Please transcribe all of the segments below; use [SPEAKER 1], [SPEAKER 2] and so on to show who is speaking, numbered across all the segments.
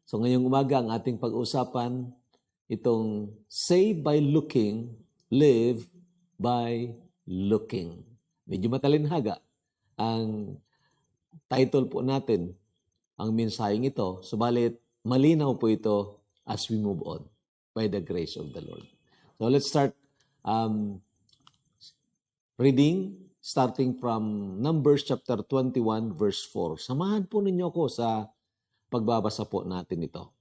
[SPEAKER 1] So ngayong umaga ang ating pag-usapan itong save by looking, live by looking. Medyo matalinhaga ang title po natin, ang mensaheng ito. Subalit malinaw po ito as we move on by the grace of the Lord. So let's start reading starting from Numbers chapter 21 verse 4. Samahan po ninyo ako sa pagbabasa po natin ito.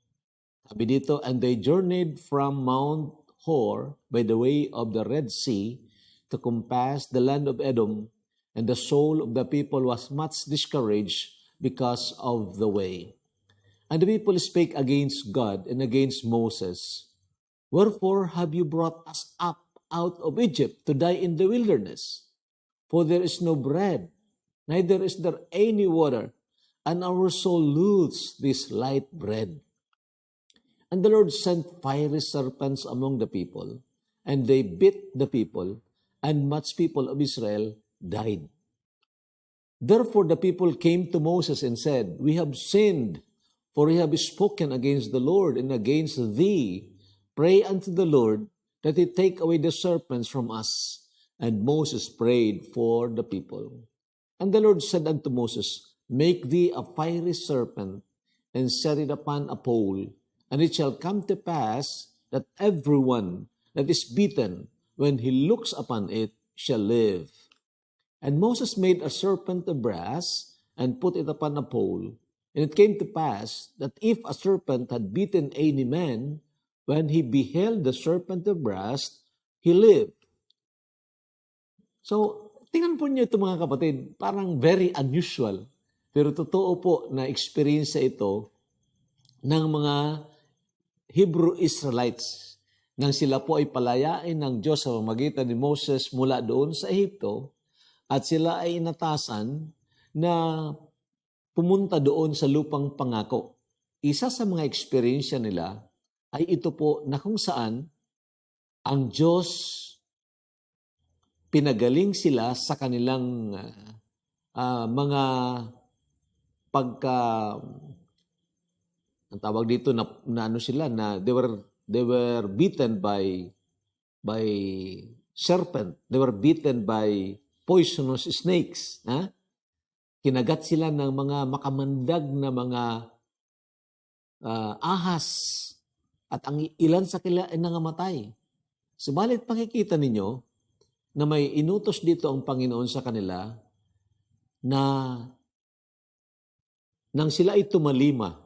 [SPEAKER 1] Sabi dito, and they journeyed from Mount Hor by the way of the Red Sea to compass the land of Edom, and the soul of the people was much discouraged because of the way. And the people spake against God and against Moses, wherefore have you brought us up out of Egypt to die in the wilderness? For there is no bread, neither is there any water, and our soul loathes this light bread. And the Lord sent fiery serpents among the people, and they bit the people, and much people of Israel died. Therefore the people came to Moses and said, we have sinned, for we have spoken against the Lord and against thee. Pray unto the Lord that he take away the serpents from us. And Moses prayed for the people. And the Lord said unto Moses, make thee a fiery serpent, and set it upon a pole, and it shall come to pass that everyone that is bitten, when he looks upon it, shall live. And Moses made a serpent of brass, and put it upon a pole. And it came to pass that if a serpent had bitten any man, when he beheld the serpent of brass, he lived. So, tingnan po niyo ito mga kapatid, parang very unusual. Pero totoo po na experience ito ng mga Hebrew Israelites nang sila po ay palayain ng Diyos sa pamamagitan ni Moses mula doon sa Ehipto at sila ay inatasan na pumunta doon sa lupang pangako. Isa sa mga experience nila ay ito po na kung saan ang Diyos pinagaling sila sa kanilang mga ang tawag dito na ano sila na they were beaten by serpent. They were beaten by poisonous snakes. Kinagat sila ng mga makamandag na mga ahas at ang ilan sa kanila ay nangamatay. Subalit pakikita ninyo na may inutos dito ang Panginoon sa kanila na nang sila ay tumalima,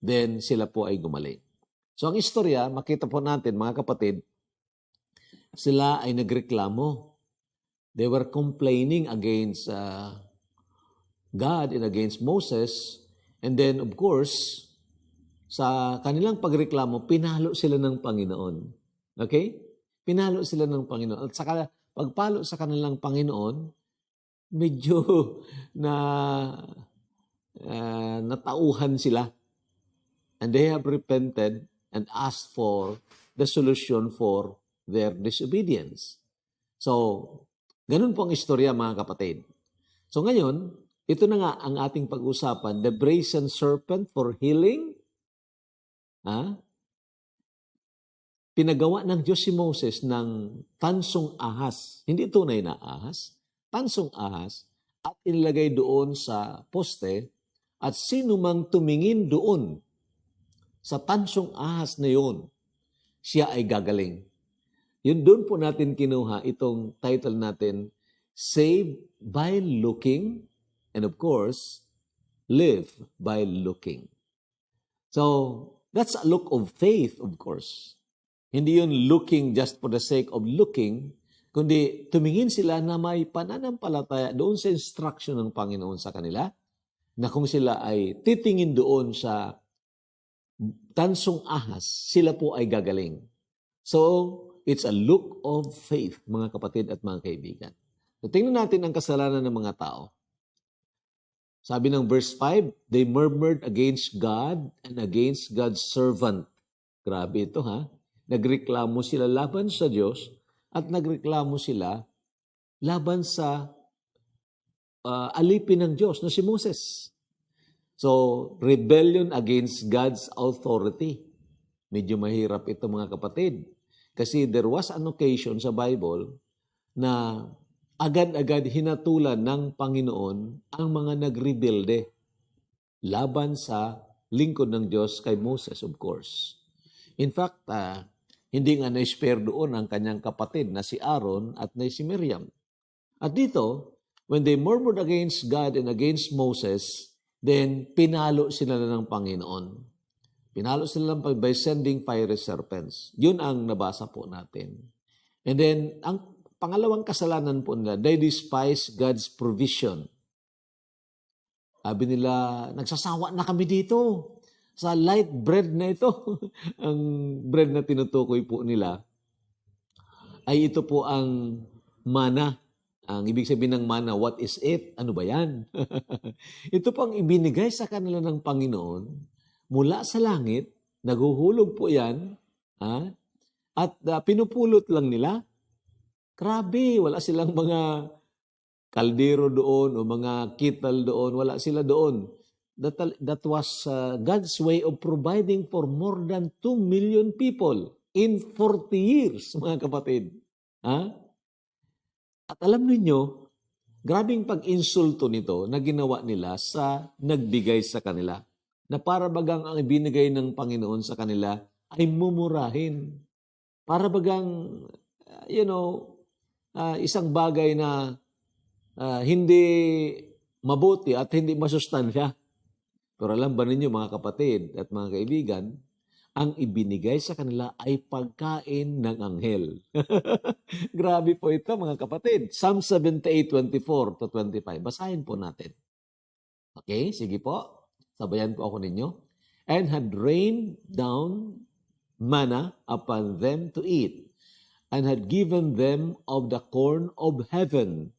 [SPEAKER 1] then sila po ay gumaling. So ang istorya, makita po natin mga kapatid, sila ay nagreklamo. They were complaining against God and against Moses. And then of course, sa kanilang pagreklamo, pinalo sila ng Panginoon. Okay? Pinalo sila ng Panginoon. At saka pagpalo sa kanilang Panginoon, medyo natauhan sila. And they have repented and asked for the solution for their disobedience. So, ganun po ang istorya mga kapatid. So ngayon, ito na nga ang ating pag-usapan, the brazen serpent for healing. Pinagawa ng Diyos si Moses ng tansong ahas, hindi tunay na ahas, tansong ahas, at inilagay doon sa poste, at sino mang tumingin doon sa tansong ahas na yun, siya ay gagaling. Yun doon po natin kinuha itong title natin, Save by Looking, and of course, Live by Looking. So, that's a look of faith, of course. Hindi yun looking just for the sake of looking, kundi tumingin sila na may pananampalataya doon sa instruction ng Panginoon sa kanila, na kung sila ay titingin doon sa tansong ahas, sila po ay gagaling. So, it's a look of faith, mga kapatid at mga kaibigan. So, tingnan natin ang kasalanan ng mga tao. Sabi ng verse 5, they murmured against God and against God's servant. Grabe ito ha. Nagreklamo sila laban sa Diyos at nagreklamo sila laban sa alipin ng Diyos na si Moses. So, rebellion against God's authority. Medyo mahirap ito mga kapatid. Kasi there was an occasion sa Bible na agad-agad hinatulan ng Panginoon ang mga nagrebelde laban sa lingkod ng Diyos kay Moses, of course. In fact, hindi nga na-spare doon ang kanyang kapatid na si Aaron at na si Miriam. At dito, when they murmured against God and against Moses, then pinalo sila na ng Panginoon. Pinalo sila lang by sending fiery serpents. Yun ang nabasa po natin. And then, ang pangalawang kasalanan po nila, they despise God's provision. Sabi nila, nagsasawa na kami dito sa light bread na ito. Ang bread na tinutukoy po nila ay ito po ang mana. Ang ibig sabihin ng mana, what is it? Ano ba yan? Ito po ang ibinigay sa kanila ng Panginoon mula sa langit, naghuhulog po yan, at pinupulot lang nila. Grabe, wala silang mga kaldero doon o mga kital doon, wala sila doon. That was God's way of providing for more than 2 million people in 40 years, mga kapatid. At alam niyo, grabing pag-insulto nito na ginawa nila sa nagbigay sa kanila. Na para bagang ang ibinigay ng Panginoon sa kanila ay mumurahin. Para bagang, isang bagay na hindi mabuti at hindi masustansya. Pero alam ba ninyo mga kapatid at mga kaibigan, ang ibinigay sa kanila ay pagkain ng anghel. Grabe po ito mga kapatid. Psalm 78:24-25. Basahin po natin. Okay, sige po. Sabayan po ako ninyo. And had rained down manna upon them to eat, and had given them of the corn of heaven.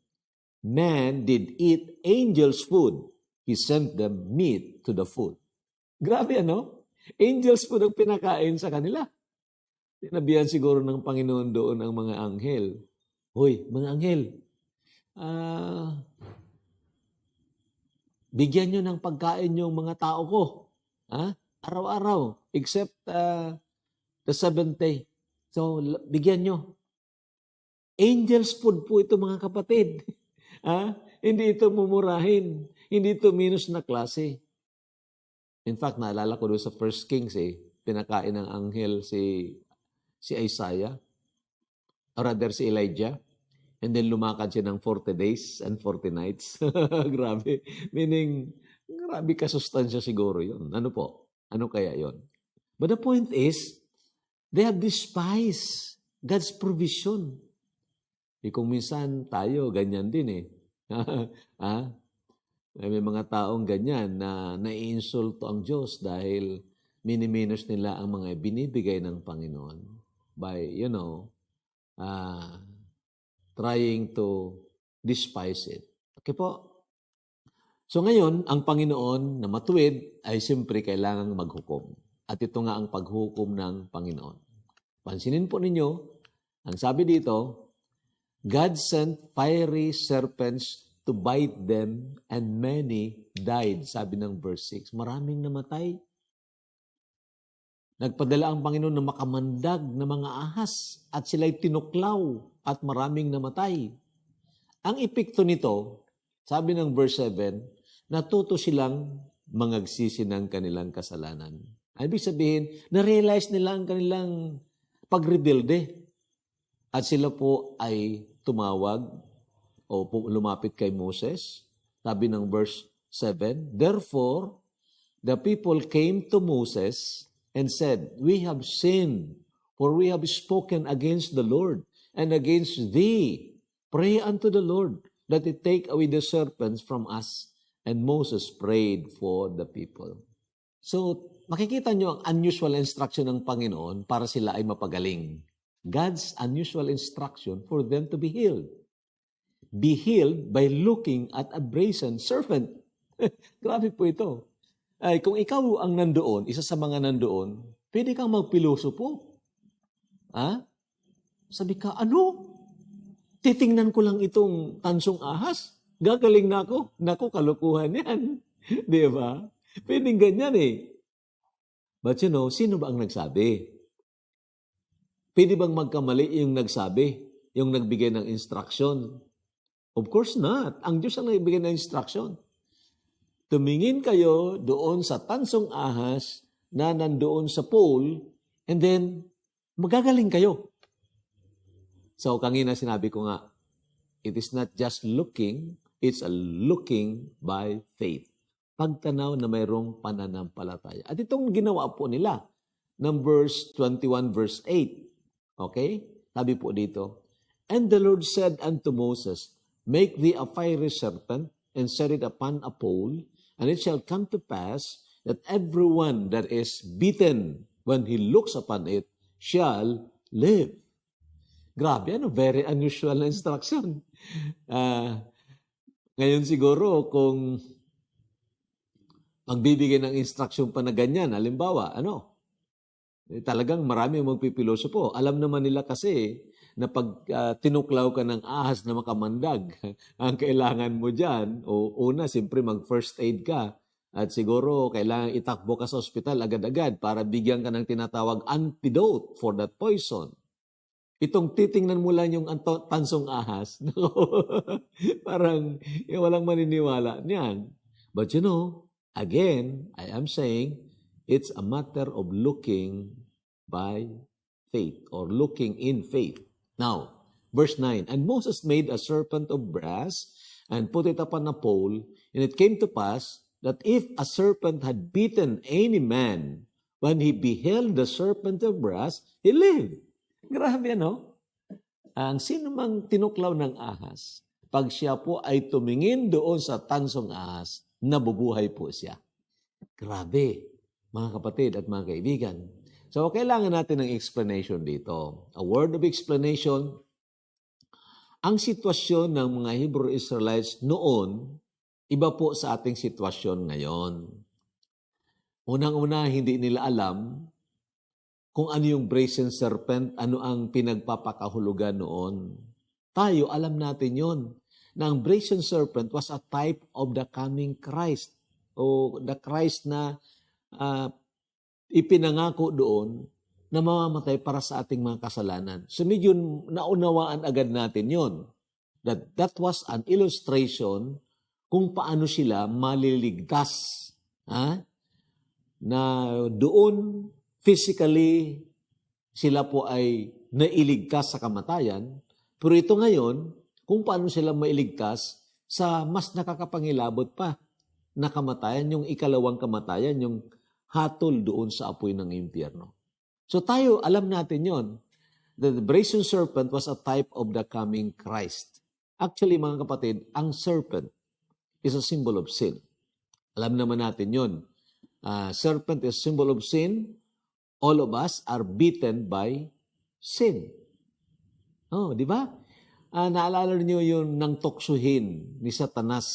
[SPEAKER 1] Man did eat angels' food. He sent them meat to the food. Grabe ano? Angels food ang pinakain sa kanila. Sinabihan siguro ng Panginoon doon ang mga anghel. Hoy, mga anghel, bigyan nyo ng pagkain yung mga tao ko. Araw-araw, except the seventh day. So, bigyan nyo. Angels food po ito mga kapatid. Hindi ito mumurahin. Hindi ito minus na klase. In fact, naalala ko doon sa 1 Kings, pinakain ng anghel si Isaiah, or rather si Elijah, and then lumakad siya ng 40 days and 40 nights. Grabe. Meaning, grabe kasustansya siguro yun. Ano po? Ano kaya yun? But the point is, they have despised God's provision. Kung minsan tayo, ganyan din May mga taong ganyan na naiinsulto ang Diyos dahil miniminus nila ang mga binibigay ng Panginoon by, trying to despise it. Okay po? So ngayon, ang Panginoon na matuwid ay siyempre kailangang maghukom. At ito nga ang paghukom ng Panginoon. Pansinin po ninyo, ang sabi dito, God sent fiery serpents to bite them, and many died. Sabi ng verse 6. Maraming namatay. Nagpadala ang Panginoon na makamandag na mga ahas at sila'y tinuklaw at maraming namatay. Ang epekto nito, sabi ng verse 7, natuto silang mangagsisi ng kanilang kasalanan. Ibig sabihin, na-realize nila ang kanilang pagrebelde at sila po ay tumawag o lumapit kay Moses. Sabi ng verse 7, therefore, the people came to Moses and said, we have sinned, for we have spoken against the Lord and against thee. Pray unto the Lord that he take away the serpents from us. And Moses prayed for the people. So, makikita nyo ang unusual instruction ng Panginoon para sila ay mapagaling. God's unusual instruction for them to be healed. Be healed by looking at a brazen serpent. Grabe po ito. Ay, kung ikaw ang nandoon, isa sa mga nandoon, pwede kang magpiloso po. Sabi ka, ano? Titingnan ko lang itong tansong ahas. Gagaling na ako. Naku, kalukuhan yan. Di ba? Pwedeng ganyan eh. But sino ba ang nagsabi? Pwede bang magkamali yung nagsabi? Yung nagbigay ng instruction? Of course not. Ang Diyos ang nagbigay ng instruction. Tumingin kayo doon sa tansong ahas na nandoon sa pole, and then magagaling kayo. So, kanina sinabi ko nga, it is not just looking, it's a looking by faith. Pagtanaw na mayroong pananampalataya. At itong ginawa po nila, Numbers 21 verse 8. Okay? Sabi po dito, and the Lord said unto Moses, make thee a fiery serpent, and set it upon a pole, and it shall come to pass that everyone that is bitten when he looks upon it shall live. Grabe, very unusual na instruction. Ngayon siguro, kung magbibigay ng instruction pa na ganyan, halimbawa, talagang marami magpipilosopo. Alam naman nila kasi na pag tinuklaw ka ng ahas na makamandag, ang kailangan mo dyan, una, siyempre mag-first aid ka. At siguro, kailangan itakbo ka sa ospital agad-agad para bigyan ka ng tinatawag antidote for that poison. Itong titingnan mo lang yung tansong ahas, parang walang maniniwala niyan. But again, I am saying, it's a matter of looking by faith or looking in faith. Now, verse 9, and Moses made a serpent of brass and put it upon a pole, and it came to pass that if a serpent had bitten any man, when he beheld the serpent of brass, he lived. Grabe, Ang sino mang tinuklaw ng ahas, pag siya po ay tumingin doon sa tansong ahas, nabubuhay po siya. Grabe, mga kapatid at mga kaibigan. So, kailangan natin ng explanation dito. A word of explanation. Ang sitwasyon ng mga Hebrew Israelites noon, iba po sa ating sitwasyon ngayon. Unang-una, hindi nila alam kung ano yung brazen serpent, ano ang pinagpapakahulugan noon. Tayo, alam natin yon na ang brazen serpent was a type of the coming Christ, o the Christ na ipinangako doon na mamamatay para sa ating mga kasalanan. So medyo naunawaan agad natin yon. That was an illustration kung paano sila maliligtas. Na doon, physically, sila po ay nailigtas sa kamatayan. Pero ito ngayon, kung paano sila mailigtas sa mas nakakapangilabot pa na kamatayan, yung ikalawang kamatayan, yung hatol doon sa apoy ng impyerno. So tayo, alam natin yon. The brazen serpent was a type of the coming Christ. Actually, mga kapatid, ang serpent is a symbol of sin. Alam naman natin yon. Serpent is symbol of sin. All of us are beaten by sin. Di ba? Naalala niyo yung nang tuksuhin ni Satanas,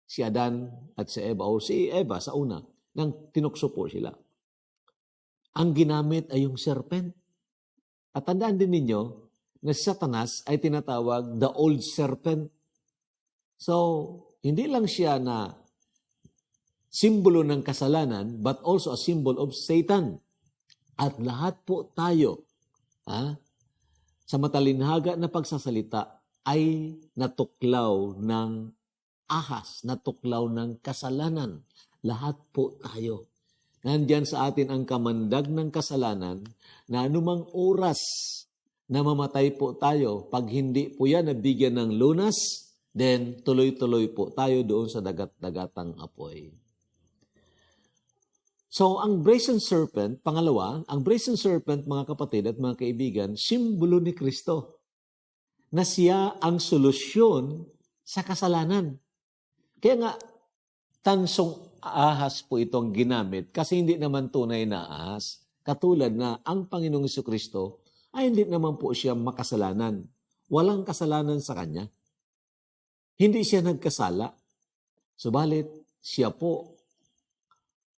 [SPEAKER 1] si Adan at si Eva, o si Eva sa una, nang tinukso po sila. Ang ginamit ay yung serpent. At tandaan din ninyo na si Satanas ay tinatawag the old serpent. So, hindi lang siya na simbolo ng kasalanan, but also a symbol of Satan. At lahat po tayo, sa matalinhaga na pagsasalita, ay natuklaw ng ahas, natuklaw ng kasalanan. Lahat po tayo. Nandyan sa atin ang kamandag ng kasalanan na anumang oras na mamatay po tayo, pag hindi po yan nabigyan ng lunas, then tuloy-tuloy po tayo doon sa dagat-dagatang apoy. So, ang brazen serpent, pangalawa, ang brazen serpent, mga kapatid at mga kaibigan, simbolo ni Kristo na siya ang solusyon sa kasalanan. Kaya nga, tansong ahas po itong ginamit kasi hindi naman tunay na ahas. Katulad na ang Panginoong Jesucristo ay hindi naman po siya makasalanan. Walang kasalanan sa Kanya. Hindi siya nagkasala. Subalit, siya po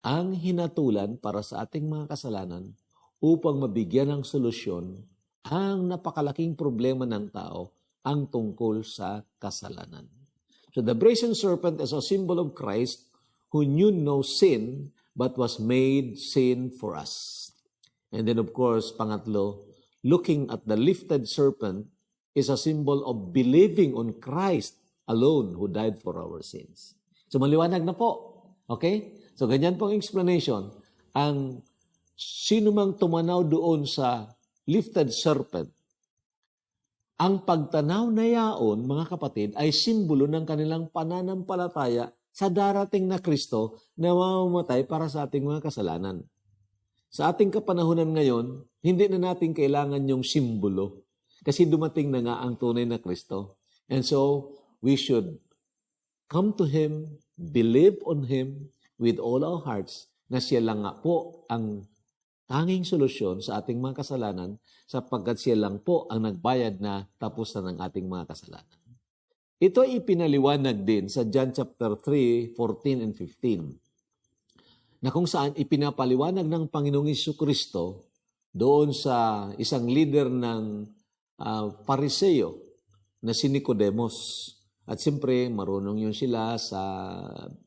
[SPEAKER 1] ang hinatulan para sa ating mga kasalanan upang mabigyan ng solusyon ang napakalaking problema ng tao, ang tungkol sa kasalanan. So the brazen serpent is a symbol of Christ who knew no sin, but was made sin for us. And then of course, pangatlo, looking at the lifted serpent is a symbol of believing on Christ alone who died for our sins. So maliwanag na po. Okay? So ganyan pong explanation. Ang sino mang tumanaw doon sa lifted serpent, ang pagtanaw na yaon, mga kapatid, ay simbolo ng kanilang pananampalataya sa darating na Kristo na mamamatay para sa ating mga kasalanan. Sa ating kapanahunan ngayon, hindi na natin kailangan yung simbolo kasi dumating na nga ang tunay na Kristo. And so, we should come to Him, believe on Him with all our hearts na siya lang nga po ang tanging solusyon sa ating mga kasalanan sapagkat siya lang po ang nagbayad na tapos na ng ating mga kasalanan. Ito ay ipinaliwanag din sa John chapter 3, 14 and 15 na kung saan ipinapaliwanag ng Panginoong Jesucristo doon sa isang leader ng Pariseo na si Nicodemos. At siyempre, marunong yun sila sa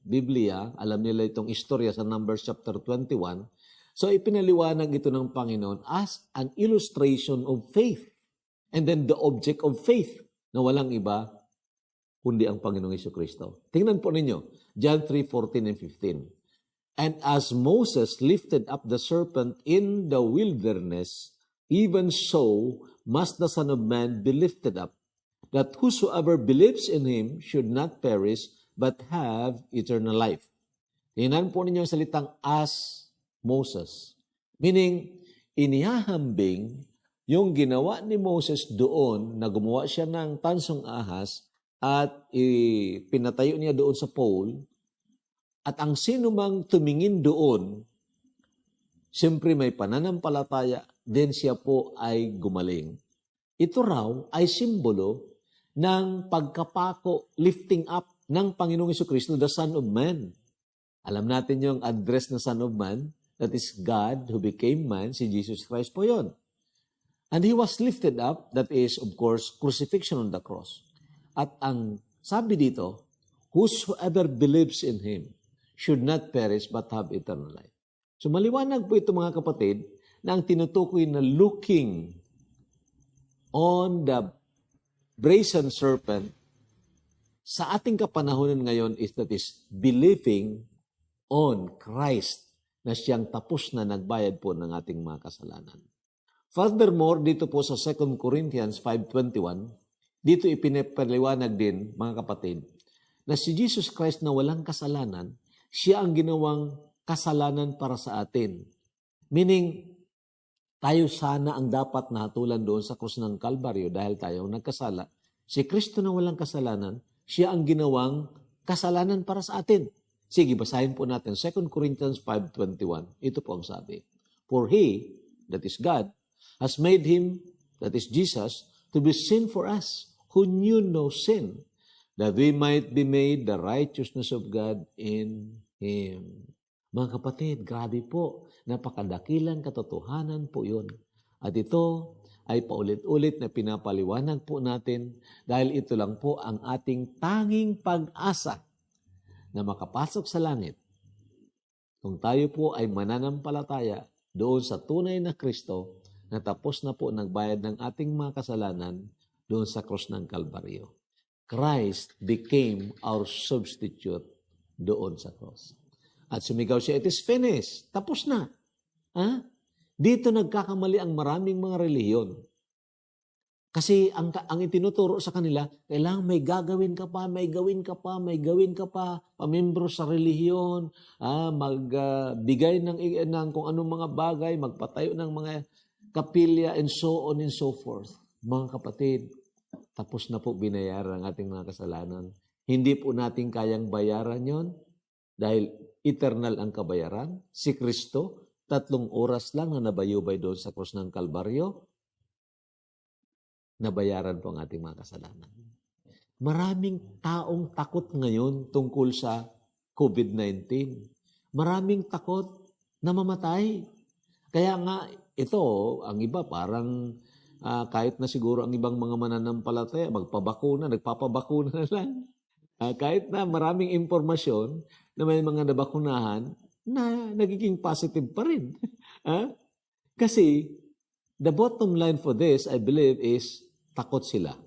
[SPEAKER 1] Biblia. Alam nila itong istorya sa Numbers chapter 21. So, ipinaliwanag ito ng Panginoon as an illustration of faith. And then the object of faith na walang iba kundi ang Panginoong Jesucristo. Tingnan po ninyo, John 3:14 and 15. And as Moses lifted up the serpent in the wilderness, even so must the Son of Man be lifted up, that whosoever believes in Him should not perish, but have eternal life. Tingnan po ninyo ang salitang as Moses. Meaning, inihahambing yung ginawa ni Moses doon na gumawa siya ng tansong ahas at pinatayo niya doon sa pole. At ang sino mang tumingin doon, siyempre may pananampalataya, then siya po ay gumaling. Ito raw ay simbolo ng pagkapako, lifting up ng Panginoong Jesucristo, the Son of Man. Alam natin yung address ng Son of Man, that is God who became man, si Jesus Christ po yun. And He was lifted up, that is, of course, crucifixion on the cross. At ang sabi dito, whosoever believes in Him should not perish but have eternal life. So maliwanag po ito mga kapatid, na ang tinutukoy na looking on the brazen serpent sa ating kapanahonan ngayon is that is believing on Christ na siyang tapos na nagbayad po ng ating mga kasalanan. Furthermore, dito po sa 2 Corinthians 5:21, dito ipinapaliwanag din, mga kapatid, na si Jesus Christ na walang kasalanan, siya ang ginawang kasalanan para sa atin. Meaning, tayo sana ang dapat nahatulan doon sa krus ng Kalbaryo dahil tayo nagkasala. Si Kristo na walang kasalanan, siya ang ginawang kasalanan para sa atin. Sige, basahin po natin 2 Corinthians 5:21. Ito po ang sabi. For He, that is God, has made Him, that is Jesus, to be sin for us, who knew no sin, that we might be made the righteousness of God in Him. Mga kapatid, grabe po. Napakadakilang katotohanan po yun. At ito ay paulit-ulit na pinapaliwanag po natin dahil ito lang po ang ating tanging pag-asa na makapasok sa langit. Kung tayo po ay mananampalataya doon sa tunay na Kristo na tapos na po nagbayad ng ating mga kasalanan doon sa krus ng Kalbaryo. Christ became our substitute doon sa cross. At sumigaw siya, it is finished. Tapos na. Ha? Dito nagkakamali ang maraming mga relihiyon. Kasi ang itinuturo sa kanila, kailangan may gagawin ka pa, may gawin ka pa, may gawin ka pa, pamimbro sa relihiyon, magbigay ng kung anong mga bagay, magpatayo ng mga kapilya, and so on and so forth. Mga kapatid, tapos na po binayaran ang ating mga kasalanan. Hindi po natin kayang bayaran yon dahil eternal ang kabayaran. Si Kristo, 3 oras lang na nabayubay doon sa krus ng Kalbaryo, nabayaran po ang ating mga kasalanan. Maraming taong takot ngayon tungkol sa COVID-19. Maraming takot na mamatay. Kaya nga, ito, ang iba parang kahit na siguro ang ibang mga mananampalataya, nagpapabakuna na lang. Kahit na maraming impormasyon na may mga nabakunahan na nagiging positive pa rin. Kasi the bottom line for this, I believe, is takot sila.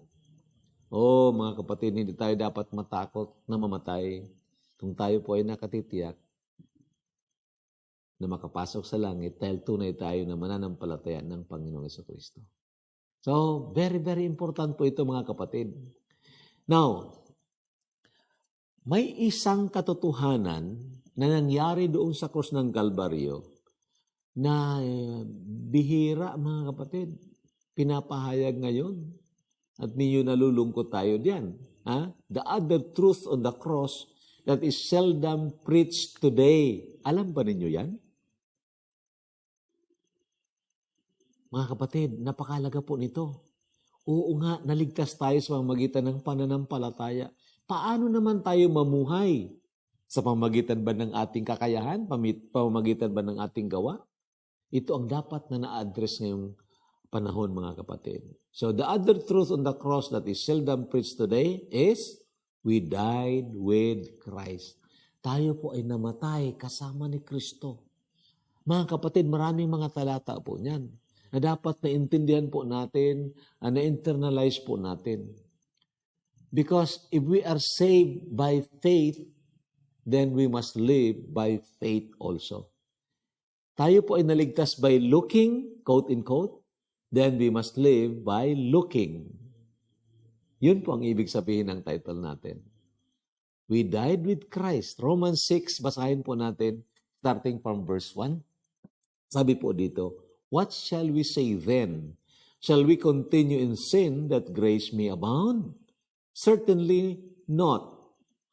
[SPEAKER 1] Mga kapatid, hindi tayo dapat matakot na mamatay kung tayo po ay nakatitiyak na makapasok sa langit dahil tunay tayo na mananampalataya ng Panginoong Jesucristo. So, very, very important po ito mga kapatid. Now, may isang katotohanan na nangyari doon sa krus ng Kalbaryo na bihira mga kapatid. Pinapahayag ngayon at ninyo nalulungkot tayo diyan. The other truth on the cross that is seldom preached today. Alam ba ninyo yan? Mga kapatid, napakalaga po nito. Oo nga, naligtas tayo sa pamamagitan ng pananampalataya. Paano naman tayo mamuhay? Sa pamamagitan ba ng ating kakayahan? Pamamagitan ba ng ating gawa? Ito ang dapat na na-address ngayong panahon, mga kapatid. So the other truth on the cross that is seldom preached today is we died with Christ. Tayo po ay namatay kasama ni Kristo. Mga kapatid, maraming mga talata po niyan na dapat naintindihan po natin, na-internalize po natin. Because if we are saved by faith, then we must live by faith also. Tayo po ay naligtas by looking, quote in quote, then we must live by looking. Yun po ang ibig sabihin ng title natin. We died with Christ. Romans 6, basahin po natin, starting from verse 1. Sabi po dito, what shall we say then? Shall we continue in sin that grace may abound? Certainly not.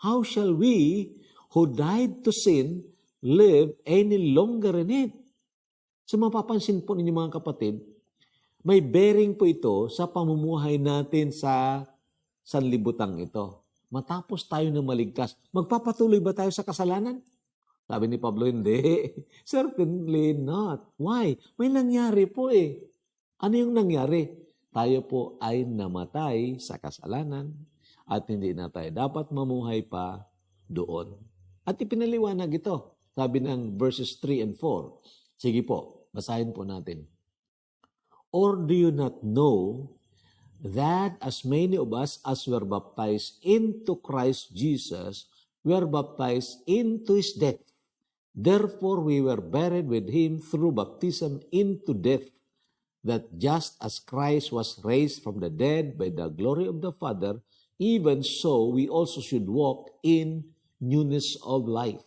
[SPEAKER 1] How shall we who died to sin live any longer in it? So mapapansin po ninyo mga kapatid, may bearing po ito sa pamumuhay natin sa sanlibutang ito. Matapos tayo na maligtas, magpapatuloy ba tayo sa kasalanan? Sabi ni Pablo, hindi. Certainly not. Why? May nangyari po eh. Ano yung nangyari? Tayo po ay namatay sa kasalanan at hindi na tayo dapat mamuhay pa doon. At ipinaliwanag ito. Sabi ng verses 3 and 4. Sige po, basahin po natin. Or do you not know that as many of us as were baptized into Christ Jesus were baptized into His death? Therefore we were buried with Him through baptism into death, that just as Christ was raised from the dead by the glory of the Father, even so we also should walk in newness of life.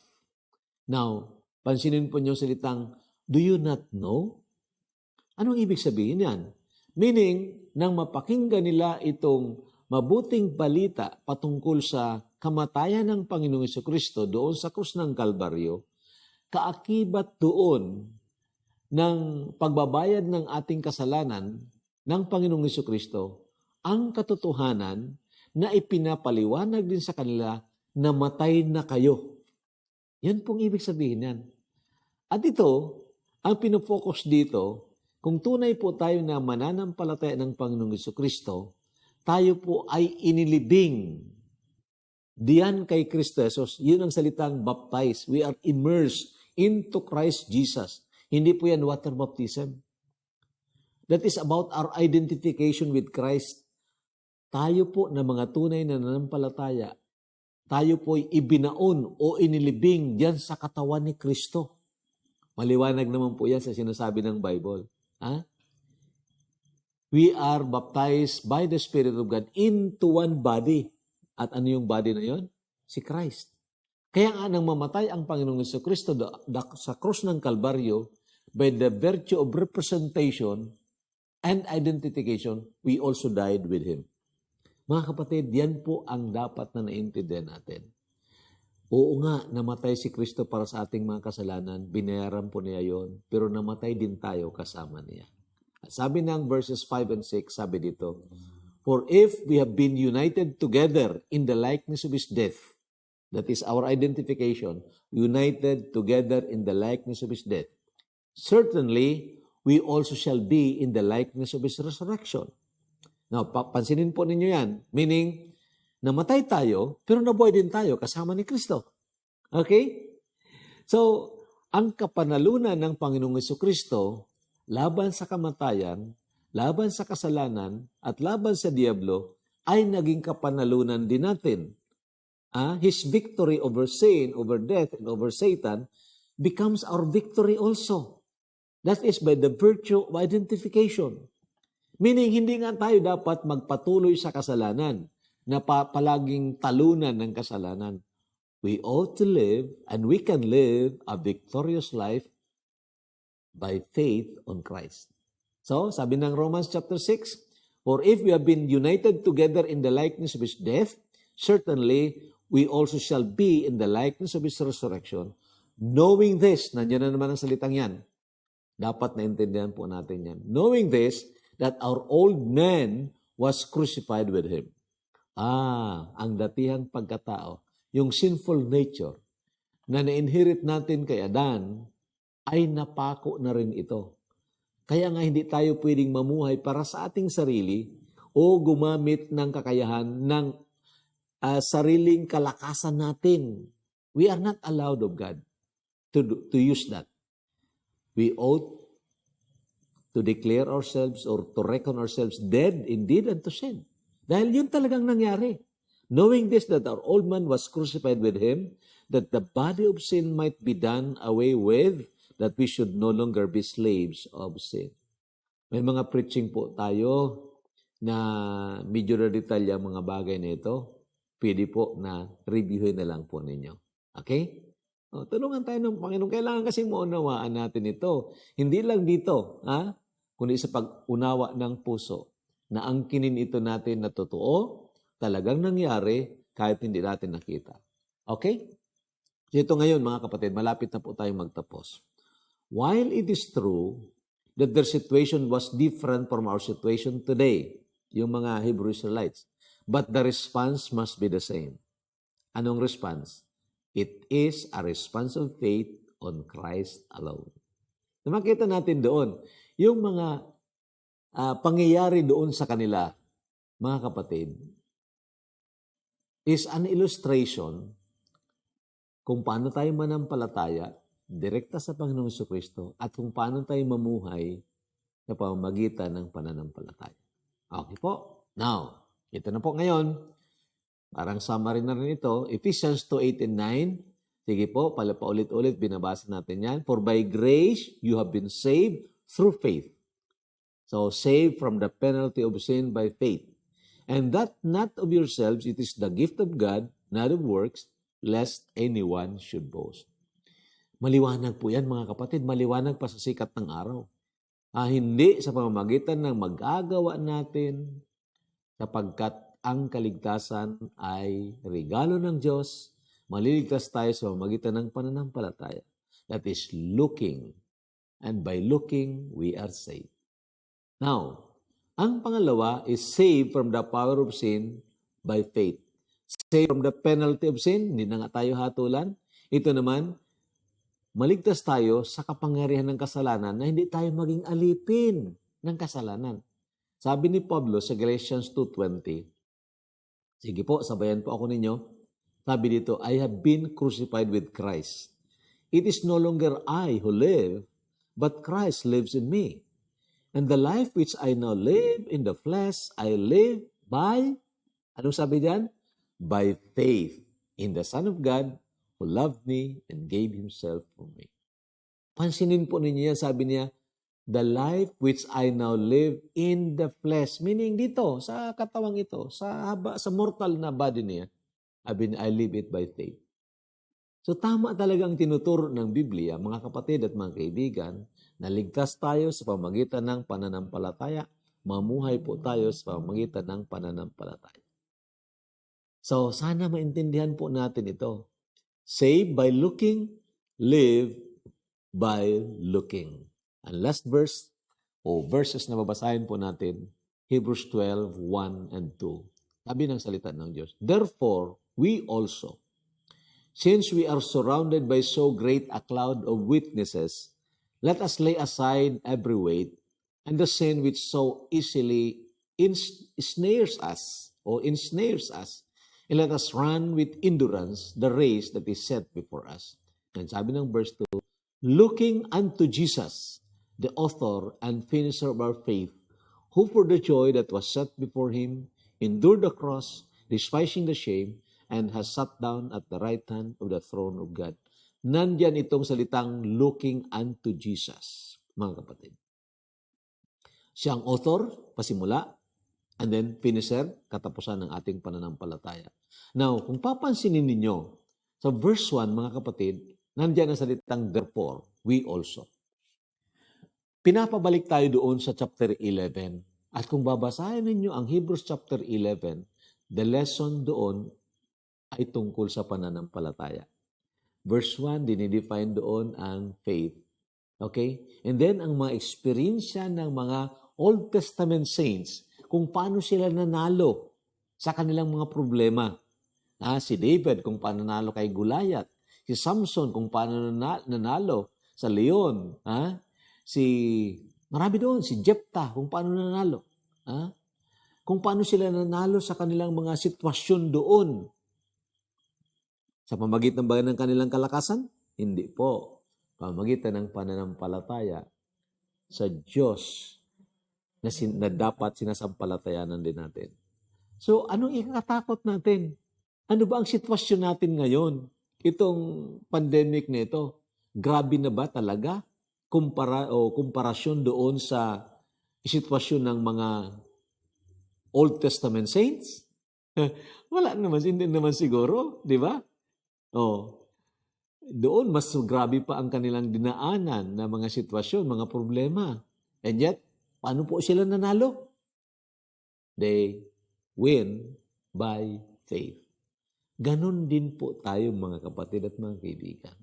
[SPEAKER 1] Now, pansinin po niyo salitang, do you not know? Anong ibig sabihin yan? Meaning, nang mapakinggan nila itong mabuting balita patungkol sa kamatayan ng Panginoong Jesucristo doon sa krus ng Kalbaryo, kaakibat doon ng pagbabayad ng ating kasalanan ng Panginoong Jesucristo, ang katotohanan na ipinapaliwanag din sa kanila na matay na kayo. Yan pong ibig sabihin yan. At ito, ang pinofocus dito, kung tunay po tayo na mananampalataya ng Panginoong Jesucristo, tayo po ay inilibing diyan kay Kristo Jesus. Yun ang salitang baptize. We are immersed into Christ Jesus. Hindi po yan water baptism. That is about our identification with Christ. Tayo po na mga tunay na nanampalataya, tayo po ay ibinaon o inilibing diyan sa katawan ni Kristo. Maliwanag naman po yan sa sinasabi ng Bible. We are baptized by the Spirit of God into one body. At ano yung body na yon? Si Christ. Kaya nga nang mamatay ang Panginoong Jesucristo sa krus ng Kalbaryo, by the virtue of representation and identification, we also died with Him. Mga kapatid, yan po ang dapat na naintindihan natin. Oo nga, namatay si Kristo para sa ating mga kasalanan, binayaran po niya yon, pero namatay din tayo kasama niya. Sabi ng verses 5 and 6, sabi dito, for if we have been united together in the likeness of His death, that is our identification, united together in the likeness of His death, certainly we also shall be in the likeness of His resurrection. Now, pansinin po ninyo yan, meaning, Namatay tayo, pero nabuhay din tayo kasama ni Kristo. Okay? So, ang kapanalunan ng Panginoong Jesucristo laban sa kamatayan, laban sa kasalanan, at laban sa diablo ay naging kapanalunan din natin. His victory over sin, over death, and over Satan becomes our victory also. That is by the virtue of identification. Meaning, hindi nga tayo dapat magpatuloy sa kasalanan na palaging talunan ng kasalanan. We ought to live, and we can live a victorious life by faith on Christ. So, sabi ng Romans chapter 6, for if we have been united together in the likeness of His death, certainly we also shall be in the likeness of His resurrection. Knowing this, nandiyan na naman ang salitang yan. Dapat naintindihan po natin yan. Knowing this, that our old man was crucified with Him. Ang datihang pagkatao, yung sinful nature na na-inherit natin kay Adan, ay napako na rin ito. Kaya nga hindi tayo pwedeng mamuhay para sa ating sarili o gumamit ng kakayahan ng sariling kalakasan natin. We are not allowed of God to use that. We ought to declare ourselves or to reckon ourselves dead indeed unto sin. Dahil yun talagang nangyari. Knowing this, that our old man was crucified with Him, that the body of sin might be done away with, that we should no longer be slaves of sin. May mga preaching po tayo na medyo na detalya mga bagay na ito. Pwede po na reviewin na lang po ninyo. Okay? Tulungan tayo ng Panginoon. Kailangan kasi maunawaan natin ito. Hindi lang dito, kundi sa pag-unawa ng puso na angkinin ito natin na totoo, talagang nangyari kahit hindi natin nakita. Okay? So ito ngayon mga kapatid, malapit na po tayong magtapos. While it is true that their situation was different from our situation today, yung mga Hebrew Israelites, but the response must be the same. Anong response? It is a response of faith on Christ alone. So makita natin doon, yung mga pangyayari doon sa kanila, mga kapatid, is an illustration kung paano tayo manampalataya direkta sa Panginoong Jesucristo at kung paano tayo mamuhay sa pamamagitan ng pananampalataya. Okay po. Now, ito na po ngayon. Parang summary na rin ito. Ephesians 2:8 and 9. Sige po, paulit-ulit binabasa natin yan. For by grace you have been saved through faith. So, saved from the penalty of sin by faith. And that not of yourselves, it is the gift of God, not of works, lest anyone should boast. Maliwanag po yan mga kapatid, maliwanag pa sa sikat ng araw. Hindi sa pamamagitan ng mag-agawa natin, sapagkat ang kaligtasan ay regalo ng Diyos, maliligtas tayo sa pamamagitan ng pananampalataya. That is looking, and by looking, we are saved. Now, ang pangalawa is saved from the power of sin by faith. Saved from the penalty of sin, hindi na nga tayo hatulan. Ito naman, maligtas tayo sa kapangyarihan ng kasalanan na hindi tayo maging alipin ng kasalanan. Sabi ni Pablo sa Galatians 2:20, sige po, sabayan po ako ninyo. Sabi dito, I have been crucified with Christ. It is no longer I who live, but Christ lives in me. And the life which I now live in the flesh, I live by, anong sabi diyan? By faith in the Son of God who loved me and gave Himself for me. Pansinin po ninyo yan, sabi niya, the life which I now live in the flesh. Meaning dito, sa katawang ito, sa mortal na body niya, I live it by faith. So tama talagang tinuturo ng Biblia, mga kapatid at mga kaibigan, na ligtas tayo sa pamamagitan ng pananampalataya, mamuhay po tayo sa pamamagitan ng pananampalataya. So sana maintindihan po natin ito. Save by looking, live by looking. And last verse, verses na babasahin po natin, Hebrews 12:1 and 2. Sabi ng salita ng Diyos, therefore, we also, since we are surrounded by so great a cloud of witnesses, let us lay aside every weight and the sin which so easily ensnares us, And let us run with endurance the race that is set before us. And sabi ng verse 2, looking unto Jesus, the author and finisher of our faith, who for the joy that was set before him endured the cross, despising the shame, and has sat down at the right hand of the throne of God. Nandyan itong salitang looking unto Jesus, mga kapatid. Siya ang author, pasimula, and then finisher, katapusan ng ating pananampalataya. Now, kung papansinin ninyo, sa verse 1, mga kapatid, nandiyan ang salitang therefore, we also. Pinapabalik tayo doon sa chapter 11. At kung babasahin ninyo ang Hebrews chapter 11, the lesson doon ay tungkol sa pananampalataya. Verse 1, dinidefine doon ang faith. Okay? And then, ang mga eksperyensya ng mga Old Testament saints, kung paano sila nanalo sa kanilang mga problema. Si David, kung paano nanalo kay Goliath. Si Samson, kung paano nanalo sa leon. Marami doon. Si Jephthah, kung paano nanalo. Kung paano sila nanalo sa kanilang mga sitwasyon doon. Sa pamagitan ba ng kanilang kalakasan? Hindi po. Pamagitan ng pananampalataya sa Diyos na dapat sinasampalatayanan din natin. So, anong ikakatakot natin? Ano ba ang sitwasyon natin ngayon? Itong pandemic na ito, grabe na ba talaga? Komparasyon doon sa sitwasyon ng mga Old Testament saints? Wala naman, hindi naman siguro, di ba? Doon mas grabe pa ang kanilang dinaanan na mga sitwasyon, mga problema. And yet, paano po sila nanalo? They win by faith. Ganon din po tayo mga kapatid at mga kaibigan.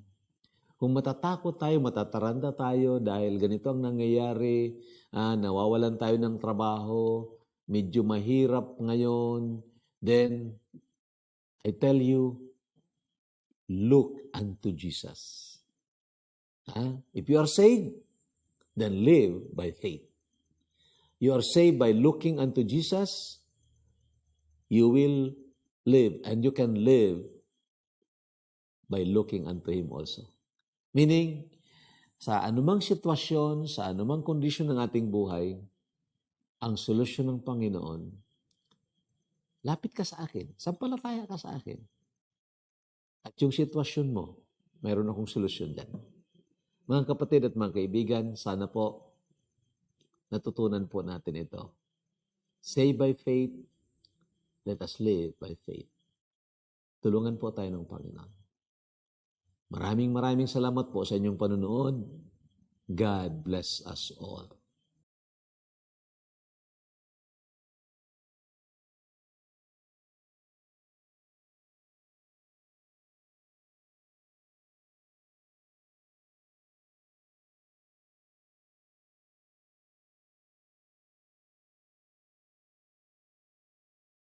[SPEAKER 1] Kung matatakot tayo, matataranta tayo dahil ganito ang nangyayari, nawawalan tayo ng trabaho, medyo mahirap ngayon, then I tell you, look unto Jesus. If you are saved, then live by faith. You are saved by looking unto Jesus, you will live, and you can live by looking unto Him also. Meaning, sa anumang sitwasyon, sa anumang kondisyon ng ating buhay, ang solusyon ng Panginoon, lapit ka sa akin, sampalataya ka sa akin. At yung sitwasyon mo, mayroon akong solusyon dyan. Mga kapatid at mga kaibigan, sana po natutunan po natin ito. Saved by faith, let us live by faith. Tulungan po tayo ng Panginoon. Maraming salamat po sa inyong panunood. God bless us all.